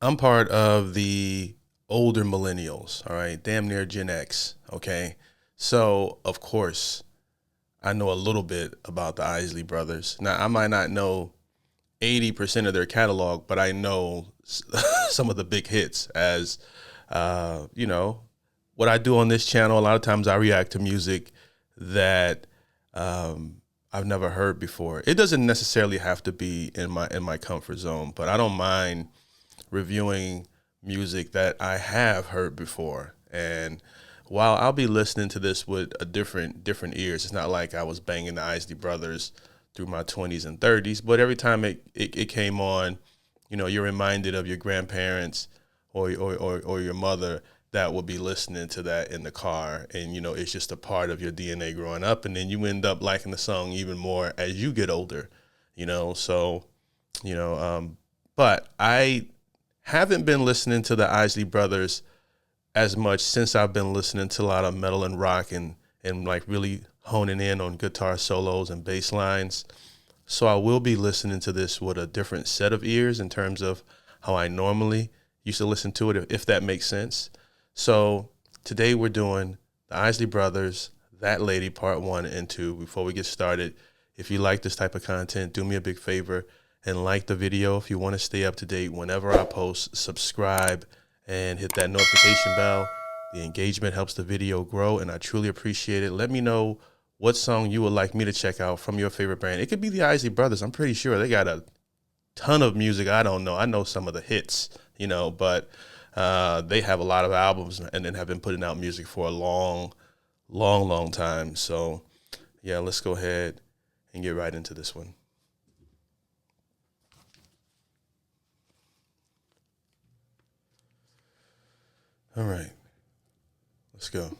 I'm part of the older millennials, all right, damn near Gen X, okay? So, of course, I know a little bit about the Isley brothers. Now, I might not know 80% of their catalog, but I know some of the big hits as, what I do on this channel. A lot of times I react to music that I've never heard before. It doesn't necessarily have to be in my comfort zone, but I don't mind reviewing music that I have heard before. And while I'll be listening to this with a different ears, it's not like I was banging the Isley Brothers through my 20s and 30s, but every time it came on, you're reminded of your grandparents or your mother that will be listening to that in the car. And, it's just a part of your DNA growing up. And then you end up liking the song even more as you get older, but I haven't been listening to the Isley Brothers as much since I've been listening to a lot of metal and rock and like really honing in on guitar solos and bass lines. So I will be listening to this with a different set of ears in terms of how I normally used to listen to it, if that makes sense. So today we're doing the Isley Brothers, That Lady Part 1 and 2. Before we get started, if you like this type of content, do me a big favor and like the video. If you want to stay up to date whenever I post, subscribe and hit that notification bell. The engagement helps the video grow, and I truly appreciate it. Let me know what song you would like me to check out from your favorite band. It could be the Isley Brothers. I'm pretty sure they got a ton of music I don't know. I know some of the hits, but they have a lot of albums and then have been putting out music for a long time. So, yeah, let's go ahead and get right into this one. All right, let's go.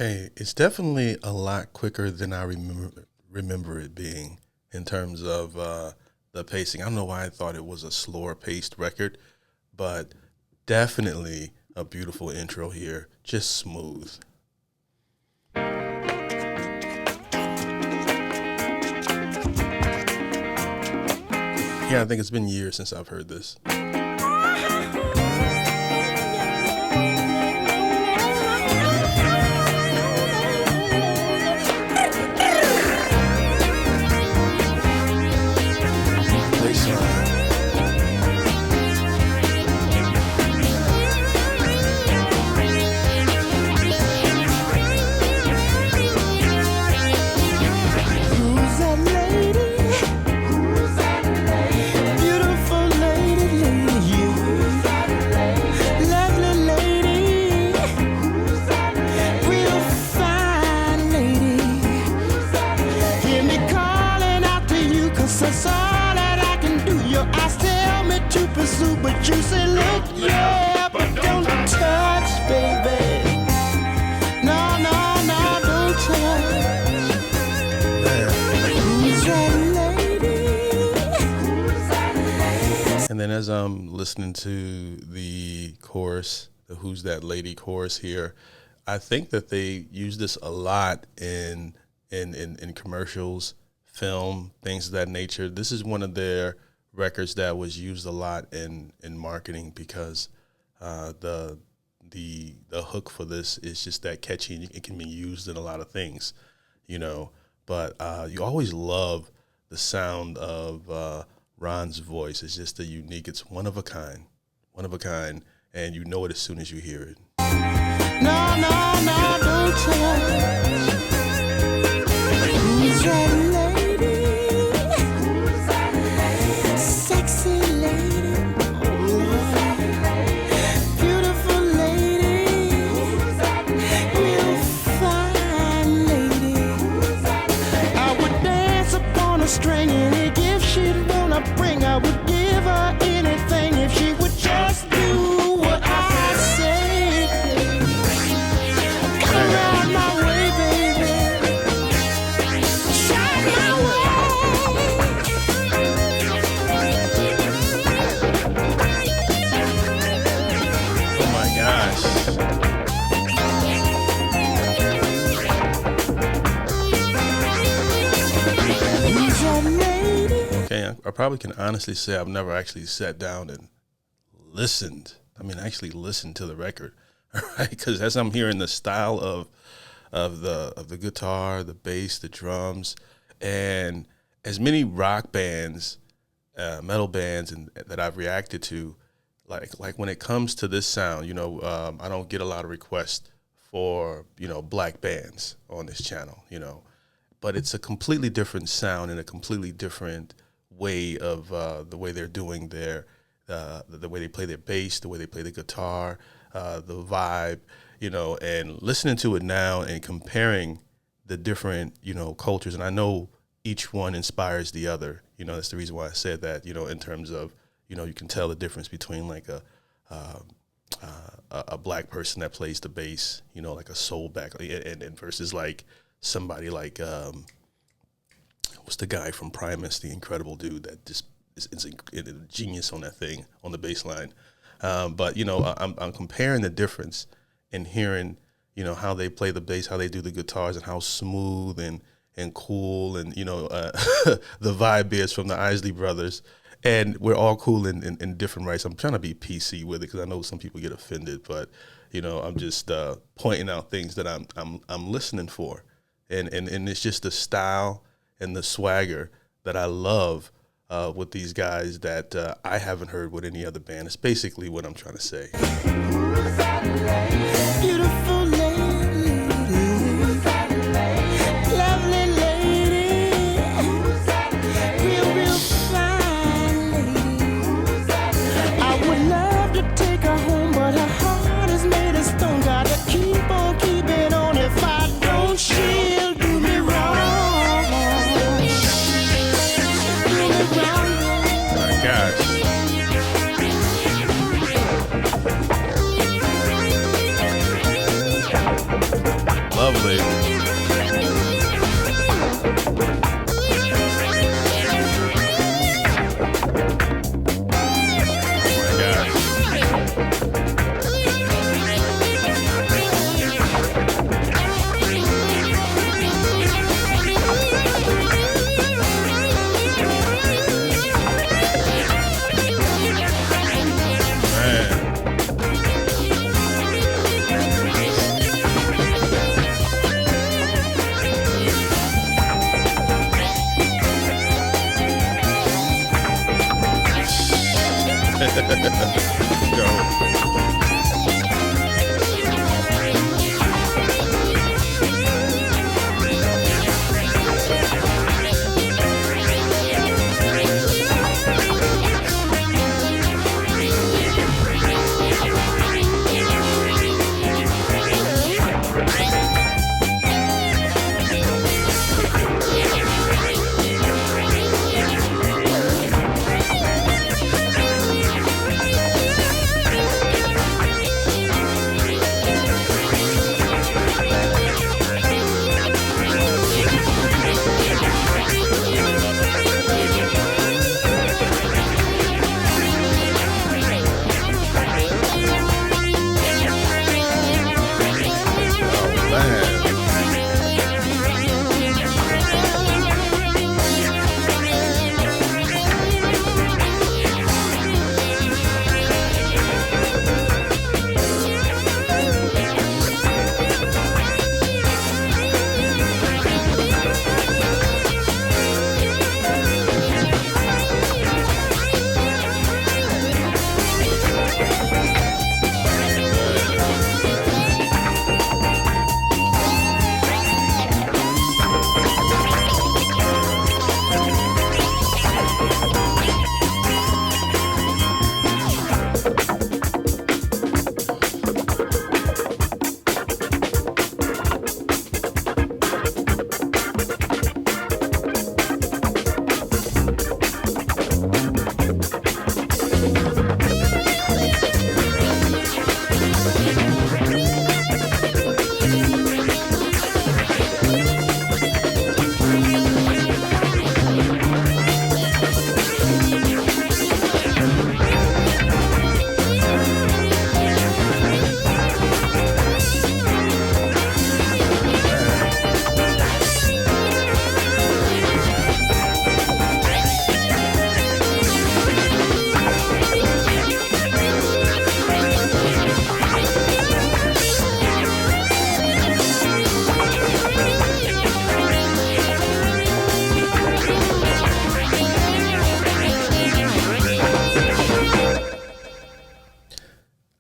Okay, it's definitely a lot quicker than I remember it being in terms of the pacing. I don't know why I thought it was a slower paced record, but definitely a beautiful intro here, just smooth. Yeah, I think it's been years since I've heard this. But you say, look, yeah, but don't touch, baby. No, don't touch. Who's that lady? And then as I'm listening to the chorus, the Who's That Lady chorus here, I think that they use this a lot in commercials, film, things of that nature. This is one of their records that was used a lot in marketing because the hook for this is just that catchy, and it can be used in a lot of things, but you always love the sound of Ron's voice. It's just unique. It's one of a kind, and you know it as soon as you hear it. No, don't touch. Who's that string, any gift she'd wanna bring, I would give her anything if she would just do what I say. I probably can honestly say I've never actually sat down and listened. I mean, actually listened to the record, right? Because as I'm hearing the style of the guitar, the bass, the drums, and as many rock bands, metal bands, and that I've reacted to, like when it comes to this sound, I don't get a lot of requests for black bands on this channel, but it's a completely different sound and a completely different way of the way they're doing the way they play their bass, the way they play the guitar, the vibe, and listening to it now and comparing the different, cultures. And I know each one inspires the other. That's the reason why I said that, in terms of, you can tell the difference between like a black person that plays the bass, like a soul back, and versus like somebody like, what's the guy from Primus, the incredible dude that just is a genius on that thing, on the bass line. But, I'm comparing the difference in hearing, how they play the bass, how they do the guitars, and how smooth and cool and, the vibe is from the ISLEY brothers. And we're all cool in different rights. I'm trying to be PC with it because I know some people get offended, but, I'm just pointing out things that I'm listening for. And it's just the style and the swagger that I love with these guys that I haven't heard with any other band. It's basically what I'm trying to say. Beautiful lady, lovely lady, real fine lady. I would love to take her home, but her heart is made of stone. Gotta keep on keeping on. If I don't, she'll do me wrong. Do me wrong. My gosh. Lovely.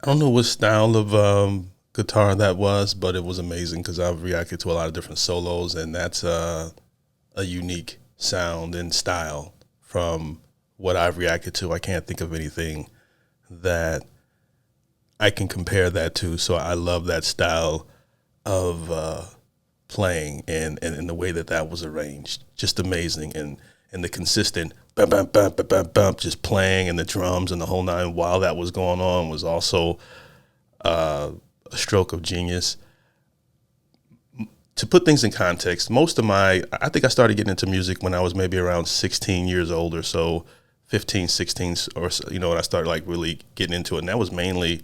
don't know what style of guitar that was, but it was amazing because I've reacted to a lot of different solos, and that's a unique sound and style from what I've reacted to. I can't think of anything that I can compare that to. So I love that style of playing and the way that that was arranged. Just amazing. And the consistent bump, bump, bump, bump, bump, bump, just playing, and the drums and the whole nine while that was going on was also a stroke of genius. To put things in context, I think I started getting into music when I was maybe around 16 years old or so, 15, 16 or so, when I started like really getting into it. And that was mainly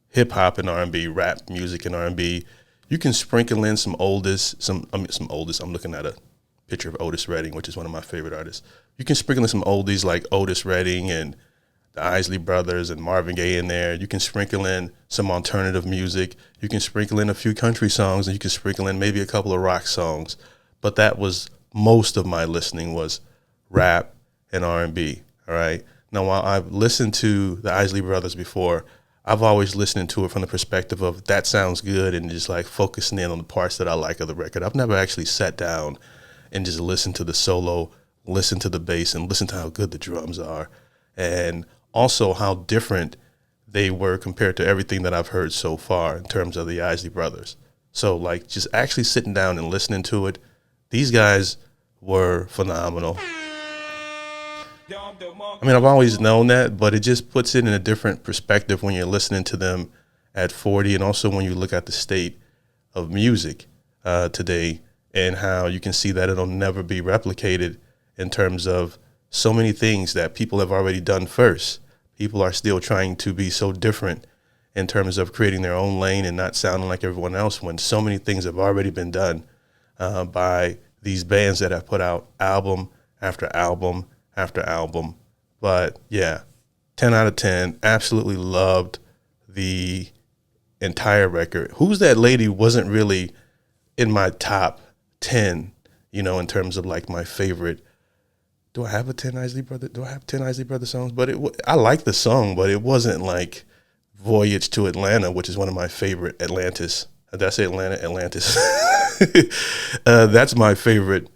hip hop and R&B, rap music and R&B. You can sprinkle in some oldest. I'm looking at a picture of Otis Redding, which is one of my favorite artists. You can sprinkle in some oldies like Otis Redding and the Isley Brothers and Marvin Gaye in there. You can sprinkle in some alternative music. You can sprinkle in a few country songs, and you can sprinkle in maybe a couple of rock songs. But that was most of my listening was rap and R&B. All right. Now, while I've listened to the Isley Brothers before, I've always listened to it from the perspective of that sounds good and just like focusing in on the parts that I like of the record. I've never actually sat down and just listened to the solo, listen to the bass, and listen to how good the drums are. And also how different they were compared to everything that I've heard so far in terms of the Isley Brothers. So like just actually sitting down and listening to it, these guys were phenomenal. I mean, I've always known that, but it just puts it in a different perspective when you're listening to them at 40, and also when you look at the state of music today and how you can see that it'll never be replicated in terms of so many things that people have already done first. People are still trying to be so different in terms of creating their own lane and not sounding like everyone else when so many things have already been done by these bands that have put out album after album after album. But yeah, 10 out of 10, absolutely loved the entire record. Who's That Lady wasn't really in my top 10, in terms of like my favorite. Do I have 10 Isley Brother songs? But I like the song, but it wasn't like Voyage to Atlanta, which is one of my favorite Atlantis. Did I say Atlanta? Atlantis. That's my favorite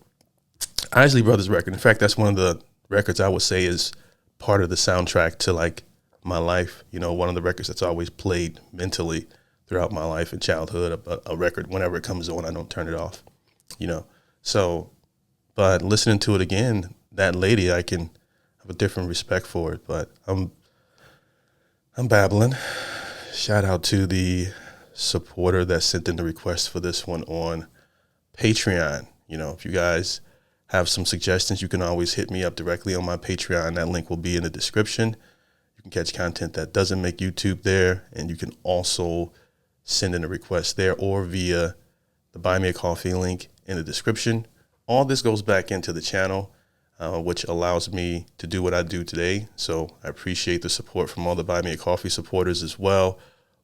Isley Brothers record. In fact, that's one of the records I would say is part of the soundtrack to like my life. One of the records that's always played mentally throughout my life and childhood. A record, whenever it comes on, I don't turn it off. So, but listening to it again, That Lady, I can have a different respect for it. But I'm babbling. Shout out to the supporter that sent in the request for this one on Patreon. If you guys have some suggestions, you can always hit me up directly on my Patreon. That link will be in the description. You can catch content that doesn't make YouTube there, and you can also send in a request there or via the Buy Me a Coffee link in the description. All this goes back into the channel, which allows me to do what I do today. So I appreciate the support from all the Buy Me a Coffee supporters as well.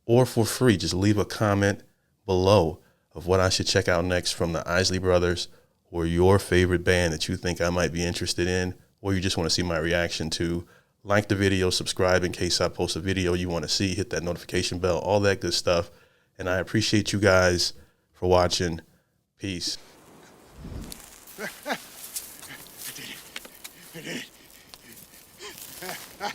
Or for free, just leave a comment below of what I should check out next from the Isley Brothers, or your favorite band that you think I might be interested in, or you just want to see my reaction to. Like the video, subscribe in case I post a video you want to see, hit that notification bell, all that good stuff. And I appreciate you guys for watching. Peace. I did it.